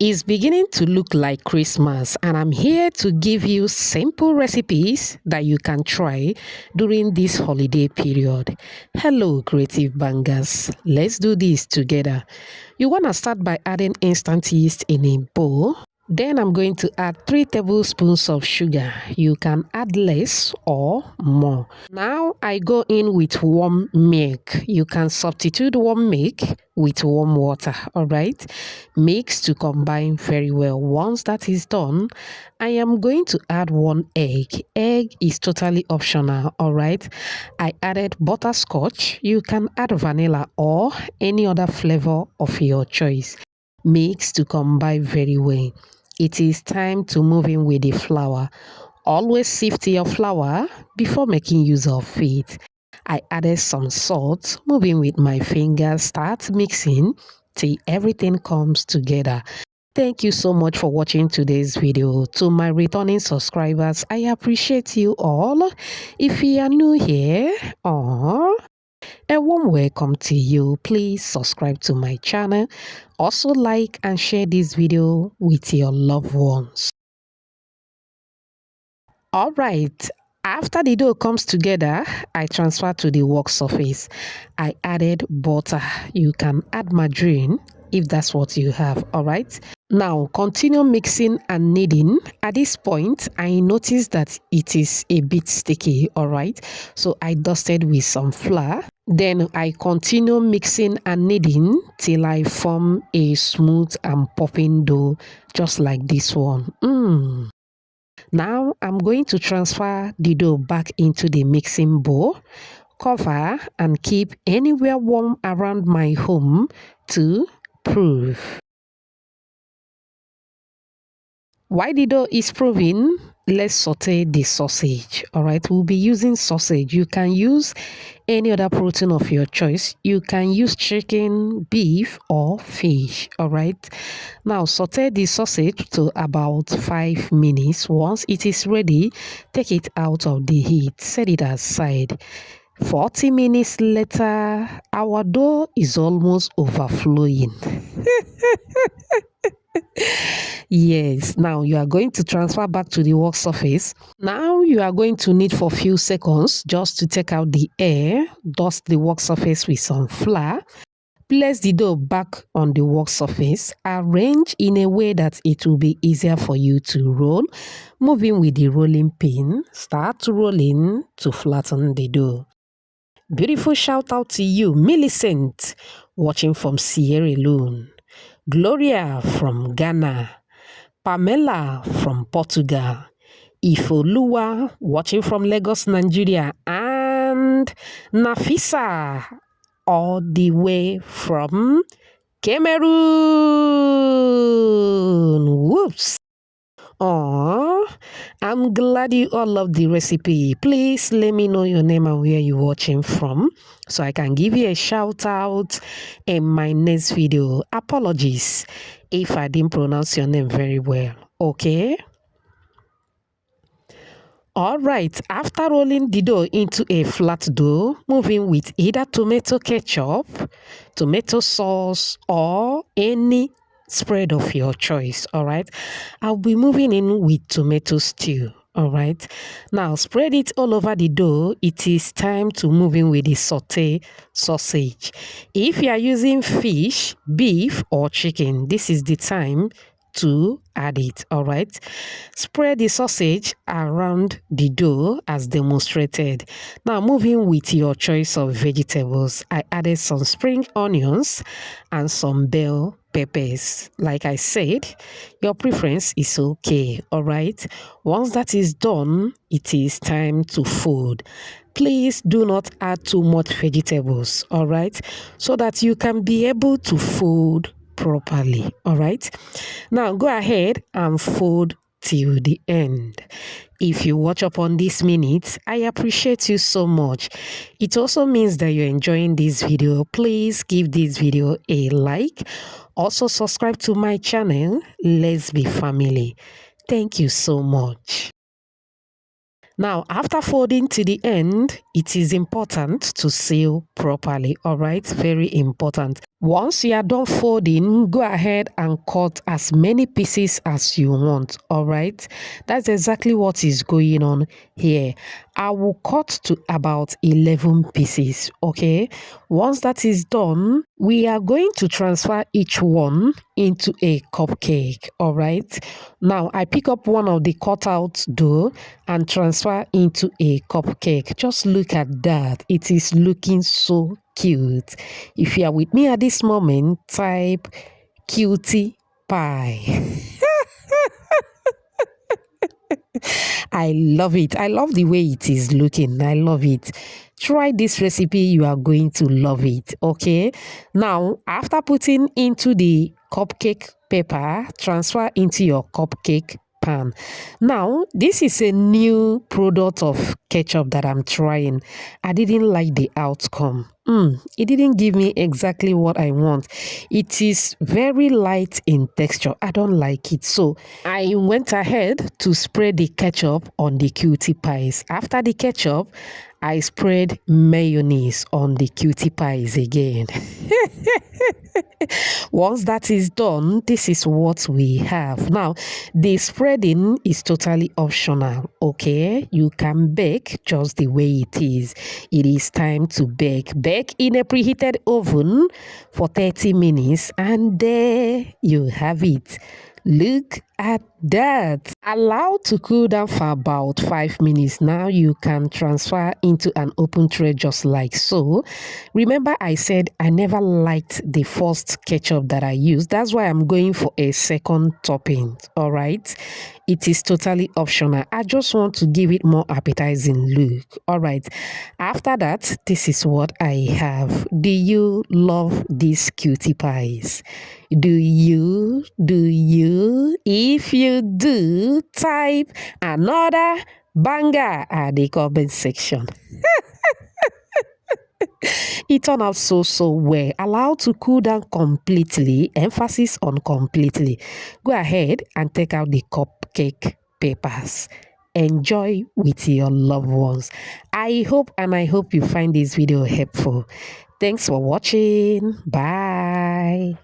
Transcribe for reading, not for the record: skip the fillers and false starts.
It's beginning to look like Christmas, and I'm here to give you simple recipes that you can try during this holiday period. Hello, creative bangers. Let's do this together. You want to start by adding instant yeast in a bowl. Then I'm going to add 3 tablespoons of sugar. You can add less or more. Now I go in with warm milk. You can substitute warm milk with warm water, all right? Mix to combine very well. Once that is done, I am going to add 1 egg. Egg is totally optional, all right? I added butterscotch. You can add vanilla or any other flavor of your choice. Mix to combine very well. It is time to move in with the flour. Always sift your flour before making use of it. I added some salt, moving with my fingers, start mixing till everything comes together. Thank you so much for watching today's video. To my returning subscribers, I appreciate you all. If you are new here, a warm welcome to you. Please subscribe to my channel. Also like and share this video with your loved ones. Alright, after the dough comes together, I transfer to the work surface. I added butter. You can add margarine if that's what you have, alright? Now, continue mixing and kneading. At this point, I noticed that it is a bit sticky, alright? So I dusted with some flour. Then I continue mixing and kneading till I form a smooth and popping dough, just like this one. Now I'm going to transfer the dough back into the mixing bowl, cover and keep anywhere warm around my home to prove. While the dough is proving, let's saute the sausage. Alright, we'll be using sausage. You can use any other protein of your choice. You can use chicken, beef or fish. Alright, now saute the sausage to about 5 minutes. Once it is ready, take it out of the heat, set it aside. 40 minutes later, our dough is almost overflowing. Yes, now you are going to transfer back to the work surface. Now you are going to knead for a few seconds just to take out the air. Dust the work surface with some flour. Place the dough back on the work surface. Arrange in a way that it will be easier for you to roll. Moving with the rolling pin. Start rolling to flatten the dough. Beautiful shout out to you, Millicent, watching from Sierra Leone. Gloria from Ghana. Pamela from Portugal, Ifoluwa watching from Lagos, Nigeria, and Nafisa all the way from Cameroon. Whoops. I'm glad you all love the recipe. Please let me know your name and where you're watching from so I can give you a shout out in my next video. Apologies if I didn't pronounce your name very well, okay? Alright, after rolling the dough into a flat dough, moving with either tomato ketchup, tomato sauce, or any spread of your choice, alright? I'll be moving in with tomato stew, alright? Now, spread it all over the dough. It is time to move in with the saute sausage. If you are using fish, beef, or chicken, this is the time to add it, all right? Spread the sausage around the dough as demonstrated. Now moving with your choice of vegetables. I added some spring onions and some bell peppers. Like I said, your preference is okay, all right? Once that is done, it is time to fold. Please do not add too much vegetables, all right? So that you can be able to fold properly, all right? Now go ahead and fold till the end. If you watch up on this minute, I appreciate you so much. It also means that you're enjoying this video. Please give this video a like. Also subscribe to my channel. Let's be family. Thank you so much. Now, after folding to the end, it is important to seal properly, all right? Very important. Once you are done folding, go ahead and cut as many pieces as you want, all right? That's exactly what is going on here. I will cut to about 11 pieces, okay? Once that is done, we are going to transfer each one into a cupcake, all right? Now, I pick up one of the cut out dough and transfer into a cupcake. Just look at that. It is looking so cute. If you are with me at this moment, type cutie pie. I love it. I love the way it is looking. I love it. Try this recipe. You are going to love it. Okay. Now, after putting into the cupcake paper, transfer into your cupcake pan. Now, this is a new product of ketchup that I'm trying. I didn't like the outcome. It didn't give me exactly what I want. It is very light in texture. I don't like it. So I went ahead to spread the ketchup on the cutie pies. After the ketchup, I spread mayonnaise on the cutie pies again. Once that is done, this is what we have. Now, the spreading is totally optional, okay? You can bake just the way it is. It is time to bake. Bake in a preheated oven for 30 minutes and there you have it. Look at that. Allow to cool down for about 5 minutes. Now you can transfer into an open tray just like so. Remember I said I never liked the first ketchup that I used. That's why I'm going for a second topping. All right. It is totally optional. I just want to give it more appetizing look. All right. After that, this is what I have. Do you love these cutie pies? Do you? If you do, type another banger at the comment section. It turned out so well. Allow to cool down completely. Emphasis on completely. Go ahead and take out the cupcake papers. Enjoy with your loved ones. I hope you find this video helpful. Thanks for watching. Bye.